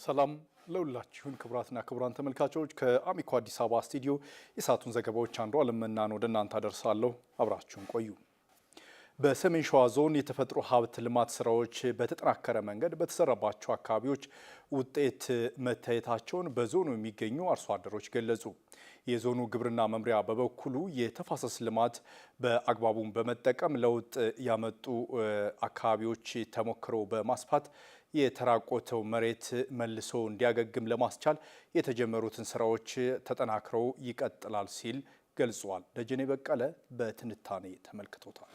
ሰላም ለሁላችሁን ክቡራትና ክቡራን ተመልካቾች ከአሚኮ አዲስ አበባ ስቱዲዮ የሰዓቱን ዘገባዎች አንዱ አለመናን ወደ እናንተ አደርሳለሁ። አብራችሁን ቆዩ። በሰሜን ሸዋ ዞን የተፈጥሮ ሀብት ልማት ስራዎች በተጠናከረ መንገድ በተሰራባቸው አካባቢዎች ውጤት መታየታቸውን በዞኑ የሚገኙ አርሶ አደሮች ገለጹ። የዞኑ ግብርና መምሪያ በበኩሉ የተፋሰስ ልማት በአግባቡ በመጠቀም ለውጥ ያመጡ አካባቢዎች ተሞክሮ በማስፋት የተራቆተው መሬት መልሶ እንዲያገግም ለማስቻል የተጀመሩትን ስራዎች ተጠናክረው ይቀጥላል ሲል ገልጿል። ደጀኔ በቀለ በትንታኔ ተመልክቶታል።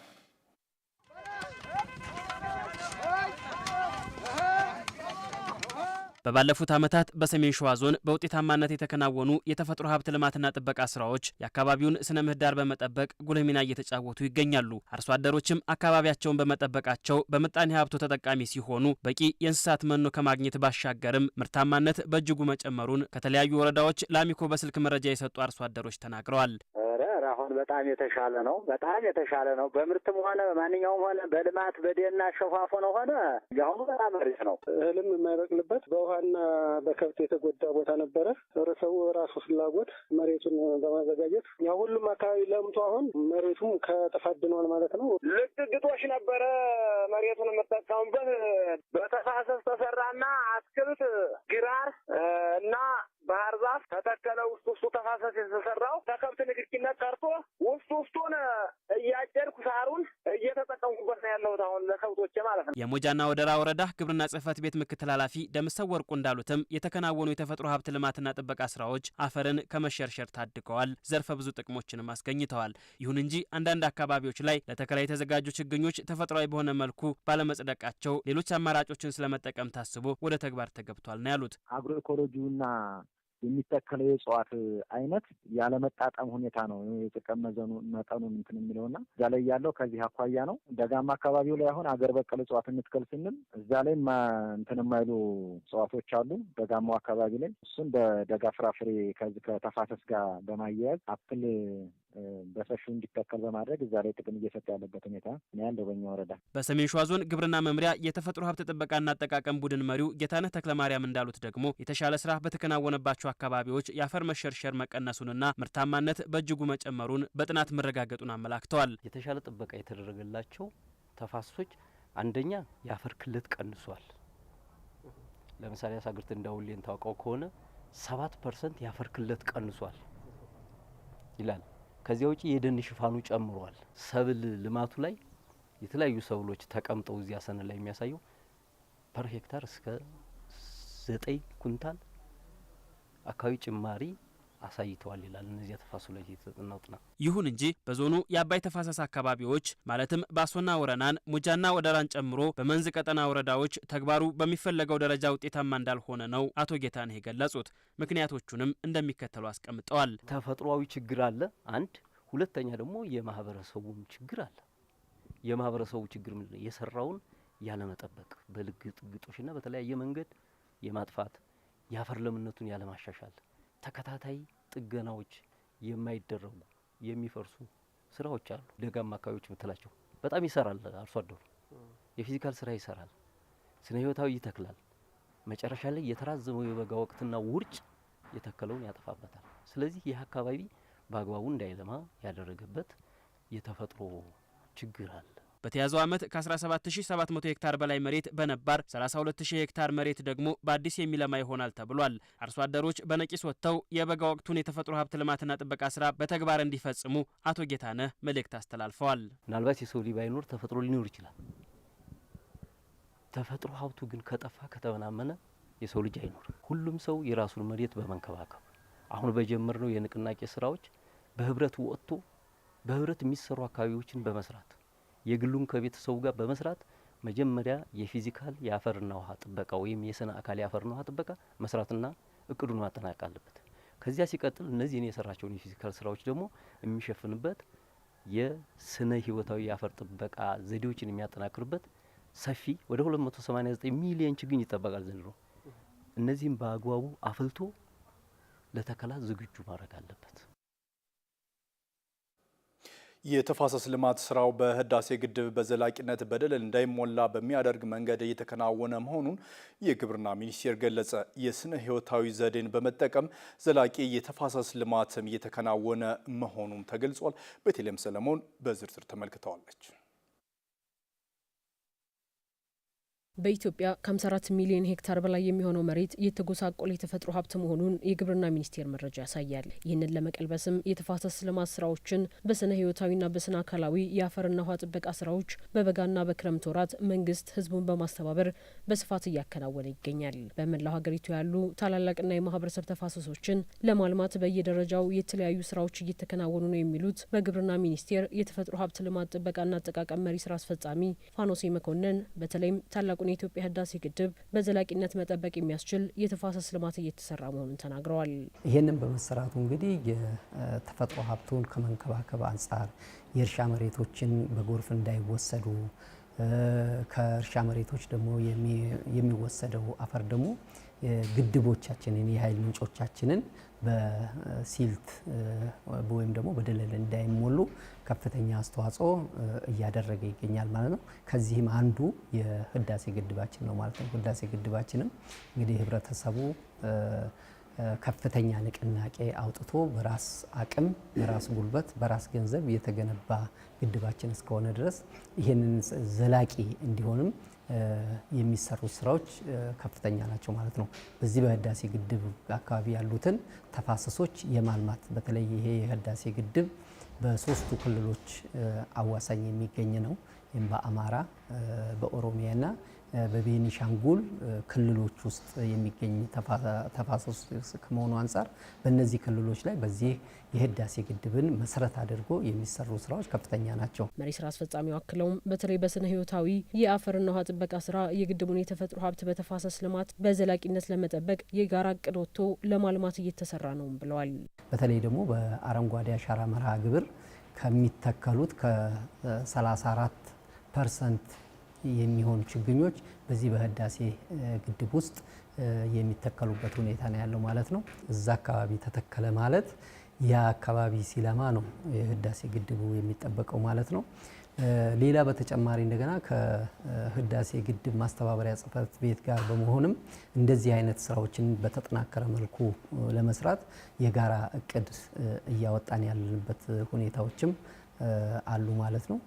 በባለፉት ዓመታት በሰሜን ሸዋ ዞን በውጤታማነት የተከናወኑ የተፈጥሮ ሀብት ልማትና ጥበቃ ስራዎች የአካባቢውን ስነ ምህዳር በመጠበቅ ጉልህ ሚና እየተጫወቱ ይገኛሉ። አርሶ አደሮችም አካባቢያቸውን በመጠበቃቸው በምጣኔ ሀብቱ ተጠቃሚ ሲሆኑ በቂ የእንስሳት መኖ ከማግኘት ባሻገርም ምርታማነት በእጅጉ መጨመሩን ከተለያዩ ወረዳዎች ለአሚኮ በስልክ መረጃ የሰጡ አርሶ አደሮች ተናግረዋል። አሁን በጣም የተሻለ ነው። በምርትም ሆነ በማንኛውም ሆነ በልማት በደና ሸፋፎ ነው ሆነ ያሁኑ በጣም አሪፍ ነው። እህልም የማይበቅልበት በውሃና በከብት የተጎዳ ቦታ ነበረ። ህብረተሰቡ ራሱ ፍላጎት መሬቱን በማዘጋጀት ያው ሁሉም አካባቢ ለምቶ አሁን መሬቱም ከጥፋት ድኗል ማለት ነው። ልክ ግጦሽ ነበረ መሬቱን የምጠቀሙበት በተፋሰስ ተሰራና አትክልት ግራር እና ባህር ዛፍ ተተከለ። ውስጡ ተፋሰስ የተሰራው ከከብት ንክኪነት ቀርቶ ውስጡን እያጨድኩ ሳሩን እየተጠቀምኩበት ነው ያለሁት አሁን ለከብቶቼ ማለት ነው። የሞጃና ወደራ ወረዳ ግብርና ጽሕፈት ቤት ምክትል ኃላፊ ደምሰው ወርቁ እንዳሉትም የተከናወኑ የተፈጥሮ ሀብት ልማትና ጥበቃ ስራዎች አፈርን ከመሸርሸር ታድገዋል፣ ዘርፈ ብዙ ጥቅሞችንም አስገኝተዋል። ይሁን እንጂ አንዳንድ አካባቢዎች ላይ ለተከላ የተዘጋጁ ችግኞች ተፈጥሯዊ በሆነ መልኩ ባለመጽደቃቸው ሌሎች አማራጮችን ስለመጠቀም ታስቦ ወደ ተግባር ተገብቷል ነው ያሉት። አግሮ ኢኮሎጂውና የሚተከለው የእጽዋት አይነት ያለመጣጣም ሁኔታ ነው የጥቅም መጠኑን እንትን የሚለውና እዛ ላይ ያለው ከዚህ አኳያ ነው። ደጋማ አካባቢው ላይ አሁን አገር በቀል እጽዋት እንትከል ስንል እዛ ላይ እንትን የማይሉ እጽዋቶች አሉ። ደጋማው አካባቢ ላይ እሱን በደጋ ፍራፍሬ ከዚህ ከተፋሰስ ጋር በማያያዝ አፕል በሰፊው እንዲተከል በማድረግ እዛ ላይ ጥቅም እየሰጠ ያለበት ሁኔታ ነው ያለው በእኛ ወረዳ። በሰሜን ሸዋ ዞን ግብርና መምሪያ የተፈጥሮ ሀብት ጥበቃና አጠቃቀም ቡድን መሪው ጌታነህ ተክለማርያም እንዳሉት ደግሞ የተሻለ ስራ በተከናወነባቸው አካባቢዎች የአፈር መሸርሸር መቀነሱንና ምርታማነት በእጅጉ መጨመሩን በጥናት መረጋገጡን አመላክተዋል። የተሻለ ጥበቃ የተደረገላቸው ተፋሰሶች አንደኛ የአፈር ክልት ቀንሷል። ለምሳሌ ያሳግርት እንዳውሌን ታውቀው ከሆነ 7% የአፈር ክልት ቀንሷል ይላል። ከዚያ ውጪ የደን ሽፋኑ ጨምሯል። ሰብል ልማቱ ላይ የተለያዩ ሰብሎች ተቀምጠው እዚያ ሰነ ላይ የሚያሳየው ፐር ሄክታር እስከ 9 ኩንታል አካባቢ ጭማሪ አሳይተዋል ይላል። እነዚያ ተፋሰሱ ላይ የተጠናው ጥናት። ይሁን እንጂ በዞኑ የአባይ ተፋሰስ አካባቢዎች ማለትም ባሶና ወረናን፣ ሙጃና ወደራን ጨምሮ በመንዝ ቀጠና ወረዳዎች ተግባሩ በሚፈለገው ደረጃ ውጤታማ እንዳልሆነ ነው አቶ ጌታነህ የገለጹት። ምክንያቶቹንም እንደሚከተሉ አስቀምጠዋል። ተፈጥሯዊ ችግር አለ አንድ፣ ሁለተኛ ደግሞ የማህበረሰቡም ችግር አለ። የማህበረሰቡ ችግር ምንድነው? የሰራውን ያለመጠበቅ፣ በልግጦሽና በተለያየ መንገድ የማጥፋት፣ የአፈር ለምነቱን ያለማሻሻል፣ ተከታታይ ጥገናዎች የማይደረጉ የሚፈርሱ ስራዎች አሉ። ደጋማ አካባቢዎች ምትላቸው በጣም ይሰራል አርሶ አደሩ የፊዚካል ስራ ይሰራል፣ ስነ ህይወታዊ ይተክላል። መጨረሻ ላይ የተራዘመው የበጋ ወቅትና ውርጭ የተከለውን ያጠፋበታል። ስለዚህ ይህ አካባቢ በአግባቡ እንዳይለማ ያደረገበት የተፈጥሮ ችግር አለ። በተያዘው ዓመት ከ17700 ሄክታር በላይ መሬት በነባር 32000 ሄክታር መሬት ደግሞ በአዲስ የሚለማ ይሆናል ተብሏል። አርሶ አደሮች በነቂስ ወጥተው የበጋ ወቅቱን የተፈጥሮ ሀብት ልማትና ጥበቃ ስራ በተግባር እንዲፈጽሙ አቶ ጌታነህ መልእክት አስተላልፈዋል። ምናልባት የሰው ልጅ ባይኖር ተፈጥሮ ሊኖር ይችላል። ተፈጥሮ ሀብቱ ግን ከጠፋ ከተመናመነ የሰው ልጅ አይኖር። ሁሉም ሰው የራሱን መሬት በመንከባከብ አሁን በጀመርነው የንቅናቄ ስራዎች በህብረት ወጥቶ በህብረት የሚሰሩ አካባቢዎችን በመስራት የግሉን ከቤተሰቡ ጋር በመስራት መጀመሪያ የፊዚካል የአፈርና ውሃ ጥበቃ ወይም የስነ አካል የአፈርና ውሃ ጥበቃ መስራትና እቅዱን ማጠናቀቅ አለበት። ከዚያ ሲቀጥል እነዚህን የሰራቸውን የፊዚካል ስራዎች ደግሞ የሚሸፍንበት የስነ ህይወታዊ የአፈር ጥበቃ ዘዴዎችን የሚያጠናክርበት ሰፊ ወደ 289 ሚሊዮን ችግኝ ይጠበቃል ዘንድሮ። እነዚህም በአግባቡ አፍልቶ ለተከላ ዝግጁ ማድረግ አለበት። የተፋሰስ ልማት ስራው በህዳሴ ግድብ በዘላቂነት በደለል እንዳይሞላ በሚያደርግ መንገድ እየተከናወነ መሆኑን የግብርና ሚኒስቴር ገለጸ። የስነ ህይወታዊ ዘዴን በመጠቀም ዘላቂ የተፋሰስ ልማትም እየተከናወነ መሆኑም ተገልጿል። ቤተልሔም ሰለሞን በዝርዝር ተመልክተዋለች። በኢትዮጵያ ከ54 ሚሊዮን ሄክታር በላይ የሚሆነው መሬት የተጎሳቆለ የተፈጥሮ ሀብት መሆኑን የግብርና ሚኒስቴር መረጃ ያሳያል። ይህንን ለመቀልበስም የተፋሰስ ልማት ስራዎችን በስነ ህይወታዊና በስነ አካላዊ የአፈርና ውሃ ጥበቃ ስራዎች በበጋና በክረምት ወራት መንግስት ህዝቡን በማስተባበር በስፋት እያከናወነ ይገኛል። በመላው ሀገሪቱ ያሉ ታላላቅና የማህበረሰብ ተፋሰሶችን ለማልማት በየደረጃው የተለያዩ ስራዎች እየተከናወኑ ነው የሚሉት በግብርና ሚኒስቴር የተፈጥሮ ሀብት ልማት ጥበቃና አጠቃቀም መሪ ስራ አስፈጻሚ ፋኖሴ መኮንን በተለይም ታላቁ የኢትዮጵያ ህዳሴ ግድብ በዘላቂነት መጠበቅ የሚያስችል የተፋሰስ ልማት እየተሰራ መሆኑን ተናግረዋል። ይህንን በመሰራቱ እንግዲህ የተፈጥሮ ሀብቱን ከመንከባከብ አንጻር የእርሻ መሬቶችን በጎርፍ እንዳይወሰዱ ከእርሻ መሬቶች ደግሞ የሚወሰደው አፈር ደግሞ ግድቦቻችንን የኃይል ምንጮቻችንን በሲልት ወይም ደግሞ በደለል እንዳይሞሉ ከፍተኛ አስተዋጽኦ እያደረገ ይገኛል ማለት ነው። ከዚህም አንዱ የህዳሴ ግድባችን ነው ማለት ነው። ህዳሴ ግድባችንም እንግዲህ ህብረተሰቡ ከፍተኛ ንቅናቄ አውጥቶ በራስ አቅም፣ በራስ ጉልበት፣ በራስ ገንዘብ የተገነባ ግድባችን እስከሆነ ድረስ ይህንን ዘላቂ እንዲሆንም የሚሰሩ ስራዎች ከፍተኛ ናቸው ማለት ነው። በዚህ በህዳሴ ግድብ አካባቢ ያሉትን ተፋሰሶች የማልማት በተለይ ይሄ የህዳሴ ግድብ በሶስቱ ክልሎች አዋሳኝ የሚገኝ ነው። በአማራ፣ በኦሮሚያና በቤኒሻንጉል ክልሎች ውስጥ የሚገኝ ተፋሰስ ከመሆኑ አንጻር በእነዚህ ክልሎች ላይ በዚህ የህዳሴ ግድብን መሰረት አድርጎ የሚሰሩ ስራዎች ከፍተኛ ናቸው። መሪ ስራ አስፈጻሚው አክለውም በተለይ በስነ ህይወታዊ የአፈርና ውሃ ጥበቃ ስራ የግድቡን የተፈጥሮ ሀብት በተፋሰስ ልማት በዘላቂነት ለመጠበቅ የጋራ እቅድ ወጥቶ ለማልማት እየተሰራ ነው ብለዋል። በተለይ ደግሞ በአረንጓዴ አሻራ መርሃ ግብር ከሚተከሉት ከ34% የሚሆኑ ችግኞች በዚህ በህዳሴ ግድብ ውስጥ የሚተከሉበት ሁኔታ ነው ያለው ማለት ነው። እዛ አካባቢ ተተከለ ማለት ያ አካባቢ ሲለማ ነው የህዳሴ ግድቡ የሚጠበቀው ማለት ነው። ሌላ በተጨማሪ እንደገና ከህዳሴ ግድብ ማስተባበሪያ ጽሕፈት ቤት ጋር በመሆንም እንደዚህ አይነት ስራዎችን በተጠናከረ መልኩ ለመስራት የጋራ እቅድ እያወጣን ያለንበት ሁኔታዎችም አሉ ማለት ነው።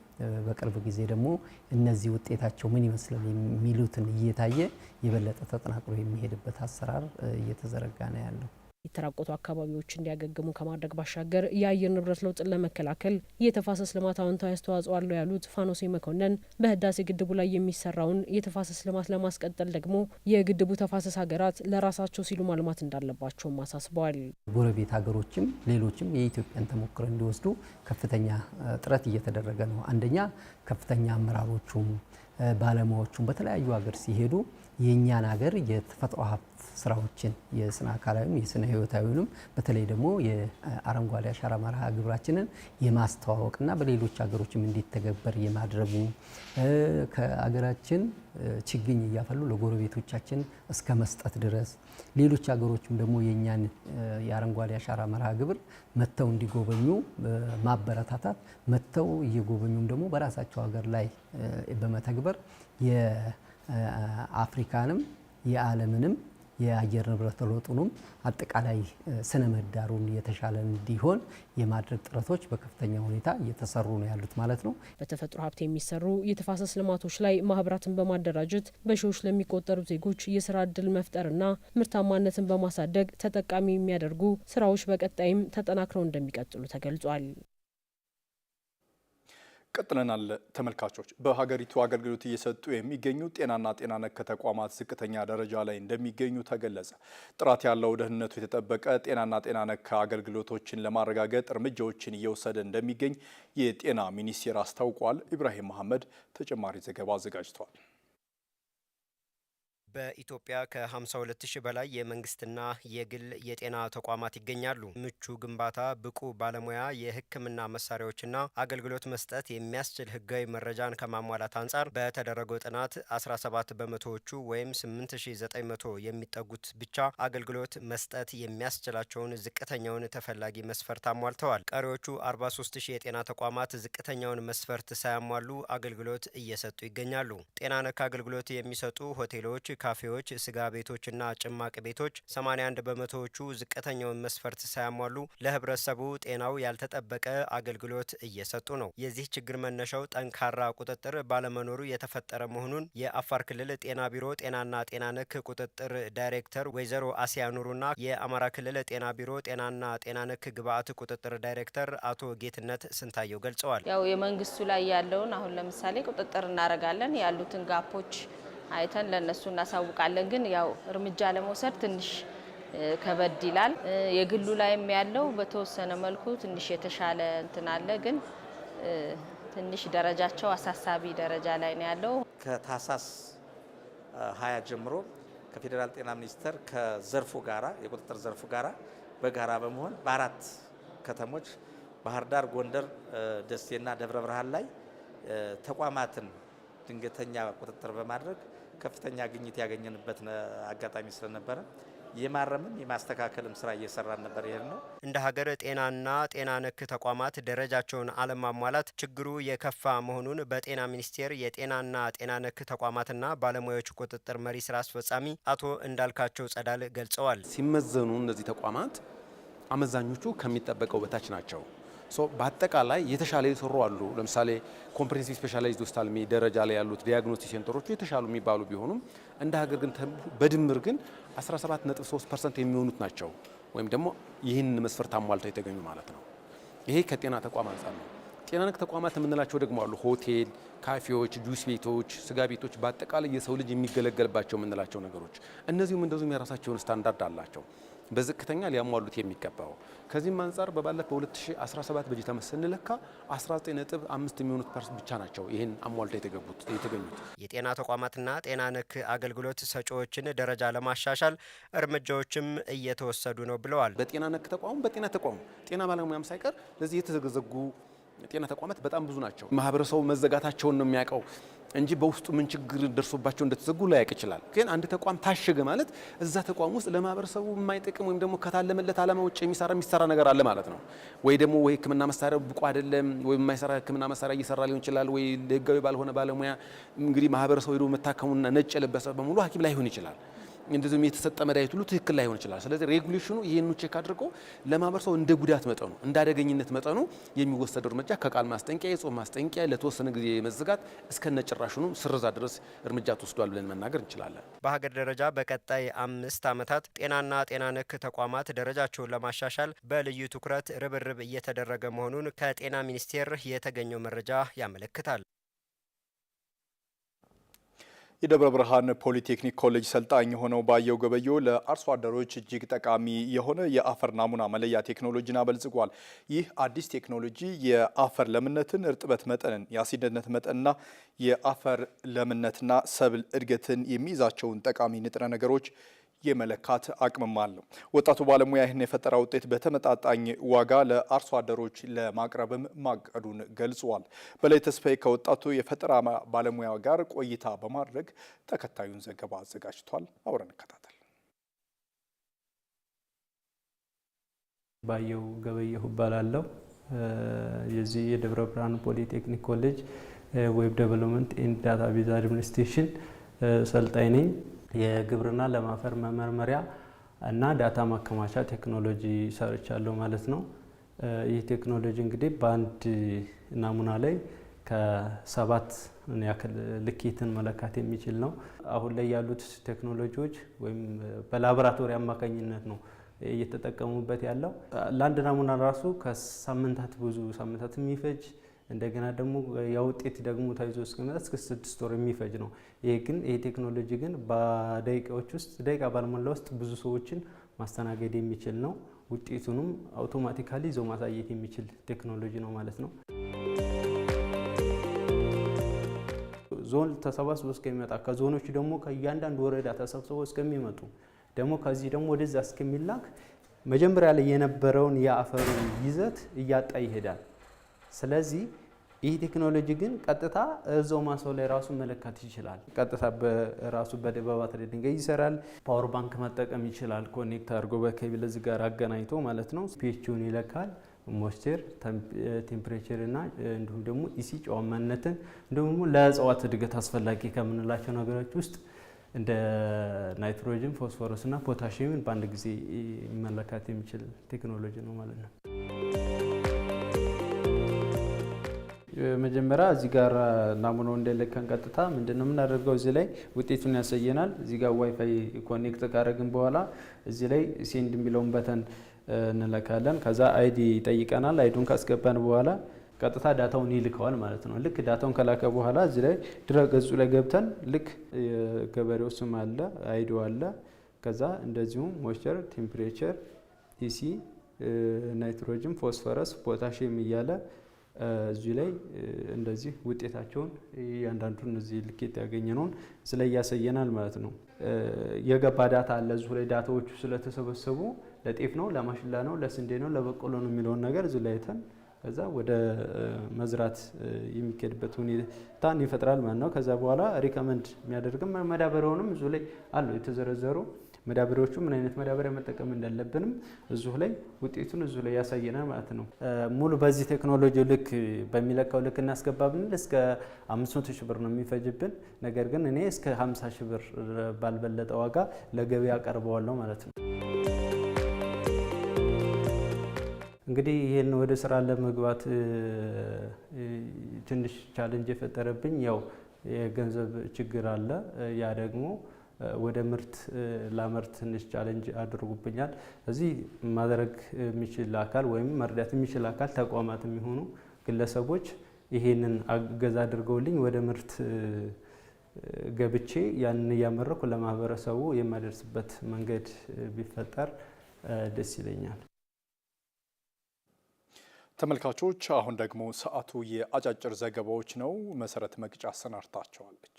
በቅርብ ጊዜ ደግሞ እነዚህ ውጤታቸው ምን ይመስላል የሚሉትን እየታየ የበለጠ ተጠናክሮ የሚሄድበት አሰራር እየተዘረጋ ነው ያለው። የተራቆቱ አካባቢዎች እንዲያገግሙ ከማድረግ ባሻገር የአየር ንብረት ለውጥን ለመከላከል የተፋሰስ ልማት አዎንታዊ አስተዋጽኦ አለው ያሉት ፋኖሴ መኮንን በህዳሴ ግድቡ ላይ የሚሰራውን የተፋሰስ ልማት ለማስቀጠል ደግሞ የግድቡ ተፋሰስ ሀገራት ለራሳቸው ሲሉ ማልማት እንዳለባቸውም አሳስበዋል። ጎረቤት ሀገሮችም ሌሎችም የኢትዮጵያን ተሞክሮ እንዲወስዱ ከፍተኛ ጥረት እየተደረገ ነው። አንደኛ ከፍተኛ አመራሮቹም ባለሙያዎቹም በተለያዩ ሀገር ሲሄዱ የእኛን ሀገር የተፈጥሮ ሀብት ስራዎችን የስነ አካላዊም የስነ ህይወታዊንም በተለይ ደግሞ የአረንጓዴ አሻራ መርሃ ግብራችንን የማስተዋወቅና በሌሎች ሀገሮችም እንዲተገበር የማድረጉ ከሀገራችን ችግኝ እያፈሉ ለጎረቤቶቻችን እስከ መስጠት ድረስ ሌሎች ሀገሮችም ደግሞ የእኛን የአረንጓዴ አሻራ መርሃ ግብር መጥተው እንዲጎበኙ ማበረታታት መጥተው እየጎበኙም ደግሞ በራሳቸው ሀገር ላይ በመተግበር የአፍሪካንም የዓለምንም የአየር ንብረት ለውጡንም አጠቃላይ ስነ ምህዳሩን የተሻለ እንዲሆን የማድረግ ጥረቶች በከፍተኛ ሁኔታ እየተሰሩ ነው ያሉት ማለት ነው። በተፈጥሮ ሀብት የሚሰሩ የተፋሰስ ልማቶች ላይ ማህበራትን በማደራጀት በሺዎች ለሚቆጠሩ ዜጎች የስራ እድል መፍጠርና ምርታማነትን በማሳደግ ተጠቃሚ የሚያደርጉ ስራዎች በቀጣይም ተጠናክረው እንደሚቀጥሉ ተገልጿል። ቀጥለናል ተመልካቾች። በሀገሪቱ አገልግሎት እየሰጡ የሚገኙ ጤናና ጤና ነክ ተቋማት ዝቅተኛ ደረጃ ላይ እንደሚገኙ ተገለጸ። ጥራት ያለው ደህንነቱ የተጠበቀ ጤናና ጤና ነክ አገልግሎቶችን ለማረጋገጥ እርምጃዎችን እየወሰደ እንደሚገኝ የጤና ሚኒስቴር አስታውቋል። ኢብራሂም መሐመድ ተጨማሪ ዘገባ አዘጋጅቷል። በኢትዮጵያ ከ52000 በላይ የመንግስትና የግል የጤና ተቋማት ይገኛሉ። ምቹ ግንባታ፣ ብቁ ባለሙያ፣ የሕክምና መሳሪያዎችና አገልግሎት መስጠት የሚያስችል ህጋዊ መረጃን ከማሟላት አንጻር በተደረገው ጥናት 17 በመቶዎቹ ወይም 8900 የሚጠጉት ብቻ አገልግሎት መስጠት የሚያስችላቸውን ዝቅተኛውን ተፈላጊ መስፈርት አሟልተዋል። ቀሪዎቹ 43000 የጤና ተቋማት ዝቅተኛውን መስፈርት ሳያሟሉ አገልግሎት እየሰጡ ይገኛሉ። ጤና ነክ አገልግሎት የሚሰጡ ሆቴሎች፣ ካፌዎች፣ ስጋ ቤቶችና ጭማቂ ቤቶች 81 በመቶዎቹ ዝቅተኛውን መስፈርት ሳያሟሉ ለህብረተሰቡ ጤናው ያልተጠበቀ አገልግሎት እየሰጡ ነው። የዚህ ችግር መነሻው ጠንካራ ቁጥጥር ባለመኖሩ የተፈጠረ መሆኑን የአፋር ክልል ጤና ቢሮ ጤናና ጤና ነክ ቁጥጥር ዳይሬክተር ወይዘሮ አሲያ ኑሩና የአማራ ክልል ጤና ቢሮ ጤናና ጤና ነክ ግብአት ቁጥጥር ዳይሬክተር አቶ ጌትነት ስንታየው ገልጸዋል። ያው የመንግስቱ ላይ ያለውን አሁን ለምሳሌ ቁጥጥር እናደርጋለን፣ ያሉትን ጋፖች አይተን ለነሱ እናሳውቃለን። ግን ያው እርምጃ ለመውሰድ ትንሽ ከበድ ይላል። የግሉ ላይም ያለው በተወሰነ መልኩ ትንሽ የተሻለ እንትን አለ፣ ግን ትንሽ ደረጃቸው አሳሳቢ ደረጃ ላይ ነው ያለው። ከታህሳስ 20 ጀምሮ ከፌዴራል ጤና ሚኒስቴር ከዘርፉ ጋራ የቁጥጥር ዘርፉ ጋራ በጋራ በመሆን በ4 ከተሞች ባህር ዳር፣ ጎንደር፣ ደሴና ደብረ ብርሃን ላይ ተቋማትን ድንገተኛ ቁጥጥር በማድረግ ከፍተኛ ግኝት ያገኘንበት አጋጣሚ ስለነበረ የማረምም የማስተካከልም ስራ እየሰራን ነበር። ይሄን ነው እንደ ሀገር ጤናና ጤና ነክ ተቋማት ደረጃቸውን አለማሟላት ችግሩ የከፋ መሆኑን በጤና ሚኒስቴር የጤናና ጤና ነክ ተቋማትና ባለሙያዎች ቁጥጥር መሪ ስራ አስፈጻሚ አቶ እንዳልካቸው ጸዳል ገልጸዋል። ሲመዘኑ እነዚህ ተቋማት አመዛኞቹ ከሚጠበቀው በታች ናቸው። በአጠቃላይ የተሻለ የሰሩ አሉ። ለምሳሌ ኮምፕሬሄንሲቭ ስፔሻላይዝድ ሆስፒታል ደረጃ ላይ ያሉት ዲያግኖስቲክ ሴንተሮቹ የተሻሉ የሚባሉ ቢሆኑም እንደ ሀገር ግን በድምር ግን 17.3% የሚሆኑት ናቸው ወይም ደግሞ ይህን መስፈርት አሟልተው የተገኙ ማለት ነው። ይሄ ከጤና ተቋም አንጻር ነው። ጤና ነክ ተቋማት የምንላቸው ደግሞ አሉ። ሆቴል፣ ካፌዎች፣ ጁስ ቤቶች፣ ስጋ ቤቶች፣ በአጠቃላይ የሰው ልጅ የሚገለገልባቸው የምንላቸው ነገሮች እነዚህም እንደዚሁም የራሳቸውን ስታንዳርድ አላቸው በዝቅተኛ ሊያሟሉት የሚገባው። ከዚህም አንጻር በባለፈው 2017 በጀት ዓመት ስንለካ 19.5 የሚሆኑት ፐርሰንት ብቻ ናቸው ይህን አሟልተው የተገኙት። የጤና ተቋማትና ጤና ነክ አገልግሎት ሰጪዎችን ደረጃ ለማሻሻል እርምጃዎችም እየተወሰዱ ነው ብለዋል። በጤና ነክ በጤና ተቋሙ ጤና ባለሙያም ሳይቀር ለዚህ የተዘጉ ጤና ተቋማት በጣም ብዙ ናቸው። ማህበረሰቡ መዘጋታቸውን ነው የሚያውቀው እንጂ በውስጡ ምን ችግር ደርሶባቸው እንደተዘጉ ላያውቅ ይችላል። ግን አንድ ተቋም ታሸገ ማለት እዛ ተቋም ውስጥ ለማህበረሰቡ የማይጠቅም ወይም ደግሞ ከታለመለት ዓላማ ውጭ የሚሰራ ነገር አለ ማለት ነው። ወይ ደግሞ ወይ ሕክምና መሳሪያው ብቁ አይደለም፣ ወይ የማይሰራ ሕክምና መሳሪያ እየሰራ ሊሆን ይችላል፣ ወይ ህጋዊ ባልሆነ ባለሙያ እንግዲህ ማህበረሰቡ ሄዶ መታከሙና ነጭ የለበሰ በሙሉ ሐኪም ላይሆን ይችላል። እንደዚሁም የተሰጠ መድኃኒት ሁሉ ትክክል ላይሆን ይችላል። ስለዚህ ሬጉሌሽኑ ይሄንን ቼክ አድርጎ ለማህበረሰቡ እንደ ጉዳት መጠኑ እንደ አደገኝነት መጠኑ የሚወሰደው እርምጃ ከቃል ማስጠንቀቂያ፣ የጽሁፍ ማስጠንቀቂያ፣ ለተወሰነ ጊዜ መዘጋት እስከነጭራሹኑ ስርዛ ድረስ እርምጃ ተወስዷል ብለን መናገር እንችላለን። በሀገር ደረጃ በቀጣይ 5 ዓመታት ጤናና ጤና ነክ ተቋማት ደረጃቸውን ለማሻሻል በልዩ ትኩረት ርብርብ እየተደረገ መሆኑን ከጤና ሚኒስቴር የተገኘው መረጃ ያመለክታል። የደብረ ብርሃን ፖሊቴክኒክ ኮሌጅ ሰልጣኝ የሆነው ባየው ገበየው ለአርሶ አደሮች እጅግ ጠቃሚ የሆነ የአፈር ናሙና መለያ ቴክኖሎጂን አበልጽጓል። ይህ አዲስ ቴክኖሎጂ የአፈር ለምነትን፣ እርጥበት መጠንን፣ የአሲድነት መጠንና የአፈር ለምነትና ሰብል እድገትን የሚይዛቸውን ጠቃሚ ንጥረ ነገሮች የመለካት አቅምም አለው። ወጣቱ ባለሙያ ይህን የፈጠራ ውጤት በተመጣጣኝ ዋጋ ለአርሶ አደሮች ለማቅረብም ማቀዱን ገልጿል። በላይ ተስፋዬ ከወጣቱ የፈጠራ ባለሙያ ጋር ቆይታ በማድረግ ተከታዩን ዘገባ አዘጋጅቷል። አብረን እንከታተል። ባየው ገበየሁ እባላለሁ። የዚህ የደብረ ብርሃን ፖሊቴክኒክ ኮሌጅ ዌብ ዴቨሎፕመንት ኤንድ ዳታቤዝ አድሚኒስትሬሽን ሰልጣኝ ነኝ። የግብርና ለም አፈር መመርመሪያ እና ዳታ ማከማቻ ቴክኖሎጂ ሰርቻለሁ ማለት ነው። ይህ ቴክኖሎጂ እንግዲህ በአንድ ናሙና ላይ ከ7 ያክል ልኬትን መለካት የሚችል ነው። አሁን ላይ ያሉት ቴክኖሎጂዎች ወይም በላቦራቶሪ አማካኝነት ነው እየተጠቀሙበት ያለው። ለአንድ ናሙና ራሱ ከሳምንታት ብዙ ሳምንታት የሚፈጅ እንደገና ደግሞ ያውጤት ደግሞ ታይዞ እስከመጣ እስከ 6 ወር የሚፈጅ ነው። ይሄ ቴክኖሎጂ ግን በደቂቃዎች ውስጥ ደቂቃ ባልሞላ ውስጥ ብዙ ሰዎችን ማስተናገድ የሚችል ነው። ውጤቱንም አውቶማቲካሊ ይዞ ማሳየት የሚችል ቴክኖሎጂ ነው ማለት ነው። ዞን ተሰባስቦ እስከሚመጣ ከዞኖች ደግሞ ከእያንዳንዱ ወረዳ ተሰብስቦ እስከሚመጡ ደግሞ ከዚህ ደግሞ ወደዛ እስከሚላክ መጀመሪያ ላይ የነበረውን የአፈሩ ይዘት እያጣ ይሄዳል። ስለዚህ ይህ ቴክኖሎጂ ግን ቀጥታ እዛው ማሳው ላይ ራሱ መለካት ይችላል። ቀጥታ በራሱ በባትሪ ድንጋይ ይሰራል። ፓወር ባንክ መጠቀም ይችላል። ኮኔክት አድርጎ በኬብል እዚህ ጋር አገናኝቶ ማለት ነው። ፒኤችን ይለካል። ሞይስቸር፣ ቴምፕሬቸር እና እንዲሁም ደግሞ ኢሲ ጨዋማነትን እንዲሁም ለእጽዋት እድገት አስፈላጊ ከምንላቸው ነገሮች ውስጥ እንደ ናይትሮጅን፣ ፎስፎረስ እና ፖታሺየምን በአንድ ጊዜ መለካት የሚችል ቴክኖሎጂ ነው ማለት ነው። መጀመሪያ እዚህ ጋር ናሙናው እንደለካን ቀጥታ ምንድነው የምናደርገው? እዚህ ላይ ውጤቱን ያሳየናል። እዚህ ጋር ዋይፋይ ኮኔክት ካደረግን በኋላ እዚህ ላይ ሴንድ የሚለውን በተን እንለካለን። ከዛ አይዲ ይጠይቀናል። አይዱን ካስገባን በኋላ ቀጥታ ዳታውን ይልከዋል ማለት ነው። ልክ ዳታውን ከላከ በኋላ እዚህ ላይ ድረ ገጹ ላይ ገብተን ልክ የገበሬው ስም አለ፣ አይዲው አለ። ከዛ እንደዚሁም ሞይስቸር፣ ቴምፕሬቸር፣ ኢሲ፣ ናይትሮጅን፣ ፎስፈረስ፣ ፖታሺየም እያለ እዚህ ላይ እንደዚህ ውጤታቸውን እያንዳንዱን እዚህ ልኬት ያገኘነውን እዚህ ላይ ያሳየናል ማለት ነው። የገባ ዳታ አለ እዚሁ ላይ ዳታዎቹ ስለተሰበሰቡ ለጤፍ ነው፣ ለማሽላ ነው፣ ለስንዴ ነው፣ ለበቆሎ ነው የሚለውን ነገር እዚህ ላይ አይተን ከዛ ወደ መዝራት የሚኬድበት ሁኔታን ይፈጥራል ማለት ነው። ከዛ በኋላ ሪከመንድ የሚያደርግም መዳበሪያውንም እዚሁ ላይ አለው የተዘረዘሩ መዳበሪያዎቹ ምን አይነት መዳበሪያ መጠቀም እንዳለብንም እዚሁ ላይ ውጤቱን እዚሁ ላይ ያሳየናል ማለት ነው። ሙሉ በዚህ ቴክኖሎጂ ልክ በሚለካው ልክ እናስገባ ብንል እስከ 500 ሺህ ብር ነው የሚፈጅብን። ነገር ግን እኔ እስከ 50 ሺህ ብር ባልበለጠ ዋጋ ለገበያ አቀርበዋለሁ ማለት ነው። እንግዲህ ይሄን ወደ ስራ ለመግባት ትንሽ ቻሌንጅ የፈጠረብኝ ያው የገንዘብ ችግር አለ። ያ ደግሞ ወደ ምርት ላመርት ትንሽ ቻሌንጅ አድርጉብኛል። እዚህ ማድረግ የሚችል አካል ወይም መርዳት የሚችል አካል ተቋማት የሚሆኑ ግለሰቦች ይሄንን አገዛ አድርገውልኝ ወደ ምርት ገብቼ ያንን እያመረኩ ለማህበረሰቡ የማደርስበት መንገድ ቢፈጠር ደስ ይለኛል። ተመልካቾች አሁን ደግሞ ሰዓቱ የአጫጭር ዘገባዎች ነው። መሰረት መቅጫ አሰናድታቸዋለች።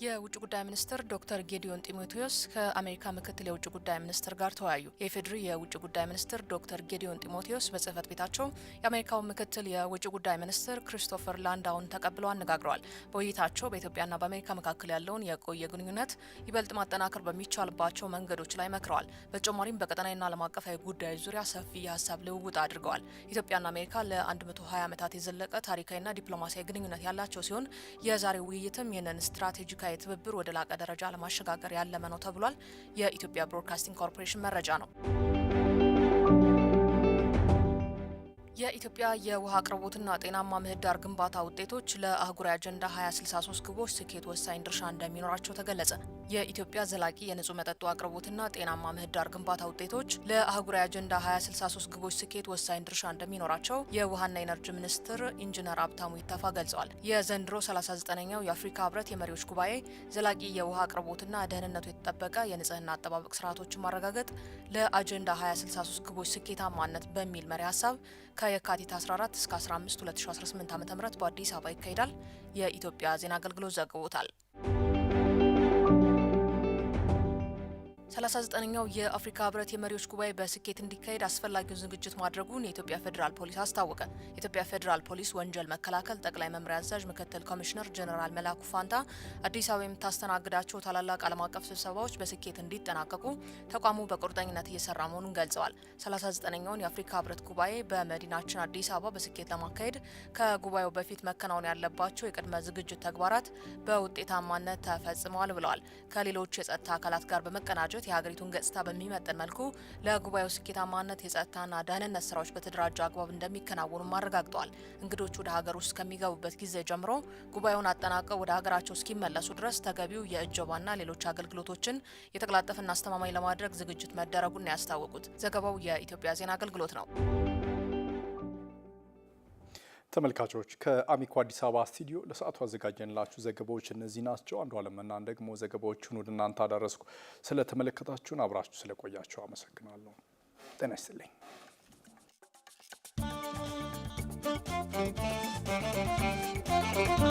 የውጭ ጉዳይ ሚኒስትር ዶክተር ጌዲዮን ጢሞቴዎስ ከአሜሪካ ምክትል የውጭ ጉዳይ ሚኒስትር ጋር ተወያዩ። የኢፌዴሪ የውጭ ጉዳይ ሚኒስትር ዶክተር ጌዲዮን ጢሞቴዎስ በጽህፈት ቤታቸው የአሜሪካው ምክትል የውጭ ጉዳይ ሚኒስትር ክሪስቶፈር ላንዳውን ተቀብለው አነጋግረዋል። በውይይታቸው በኢትዮጵያና በአሜሪካ መካከል ያለውን የቆየ ግንኙነት ይበልጥ ማጠናከር በሚቻልባቸው መንገዶች ላይ መክረዋል። በተጨማሪም በቀጠናዊና ዓለም አቀፋዊ ጉዳዮች ዙሪያ ሰፊ የሀሳብ ልውውጥ አድርገዋል። ኢትዮጵያና አሜሪካ ለ120 ዓመታት የዘለቀ ታሪካዊና ዲፕሎማሲያዊ ግንኙነት ያላቸው ሲሆን የዛሬው ውይይትም ይህንን ስትራቴጂካዊ ትብብር ወደ ላቀ ደረጃ ለማሸጋገር ያለመ ነው ተብሏል። የኢትዮጵያ ብሮድካስቲንግ ኮርፖሬሽን መረጃ ነው። የኢትዮጵያ የውሃ አቅርቦትና ጤናማ ምህዳር ግንባታ ውጤቶች ለአህጉራዊ አጀንዳ 2063 ግቦች ስኬት ወሳኝ ድርሻ እንደሚኖራቸው ተገለጸ። የኢትዮጵያ ዘላቂ የንጹህ መጠጥ አቅርቦትና ጤናማ ምህዳር ግንባታ ውጤቶች ለአህጉራዊ አጀንዳ 2063 ግቦች ስኬት ወሳኝ ድርሻ እንደሚኖራቸው የውሃና ኢነርጂ ሚኒስትር ኢንጂነር ሀብታሙ ይተፋ ገልጸዋል። የዘንድሮ 39ኛው የአፍሪካ ህብረት የመሪዎች ጉባኤ ዘላቂ የውሃ አቅርቦትና ደህንነቱ የተጠበቀ የንጽህና አጠባበቅ ስርዓቶችን ማረጋገጥ ለአጀንዳ 2063 ግቦች ስኬታማነት በሚል መሪ ሀሳብ ከየካቲት 14 እስከ 15 2018 ዓ.ም በአዲስ አበባ ይካሄዳል። የኢትዮጵያ ዜና አገልግሎት ዘግቦታል። 39ኛው የአፍሪካ ህብረት የመሪዎች ጉባኤ በስኬት እንዲካሄድ አስፈላጊውን ዝግጅት ማድረጉን የኢትዮጵያ ፌዴራል ፖሊስ አስታወቀ። የኢትዮጵያ ፌዴራል ፖሊስ ወንጀል መከላከል ጠቅላይ መምሪያ አዛዥ ምክትል ኮሚሽነር ጀነራል መላኩ ፋንታ አዲስ አበባ የምታስተናግዳቸው ታላላቅ ዓለም አቀፍ ስብሰባዎች በስኬት እንዲጠናቀቁ ተቋሙ በቁርጠኝነት እየሰራ መሆኑን ገልጸዋል። 39ኛውን የአፍሪካ ህብረት ጉባኤ በመዲናችን አዲስ አበባ በስኬት ለማካሄድ ከጉባኤው በፊት መከናወን ያለባቸው የቅድመ ዝግጅት ተግባራት በውጤታማነት ተፈጽመዋል ብለዋል። ከሌሎች የጸጥታ አካላት ጋር በመቀናጀት የሀገሪቱን ገጽታ በሚመጥን መልኩ ለጉባኤው ስኬታማነት የጸጥታና ደህንነት ስራዎች በተደራጀ አግባብ እንደሚከናወኑም አረጋግጠዋል። እንግዶች ወደ ሀገር ውስጥ ከሚገቡበት ጊዜ ጀምሮ ጉባኤውን አጠናቀው ወደ ሀገራቸው እስኪመለሱ ድረስ ተገቢው የእጀባና ሌሎች አገልግሎቶችን የተቀላጠፈና አስተማማኝ ለማድረግ ዝግጅት መደረጉን ያስታወቁት። ዘገባው የኢትዮጵያ ዜና አገልግሎት ነው። ተመልካቾች ከአሚኮ አዲስ አበባ ስቱዲዮ ለሰዓቱ አዘጋጀንላችሁ ዘገባዎች እነዚህ ናቸው። አንዱ አለምና ደግሞ ዘገባዎቹን ወደ እናንተ አደረስኩ። ስለተመለከታችሁን አብራችሁ ስለቆያችሁ አመሰግናለሁ። ጤና ይስጥልኝ።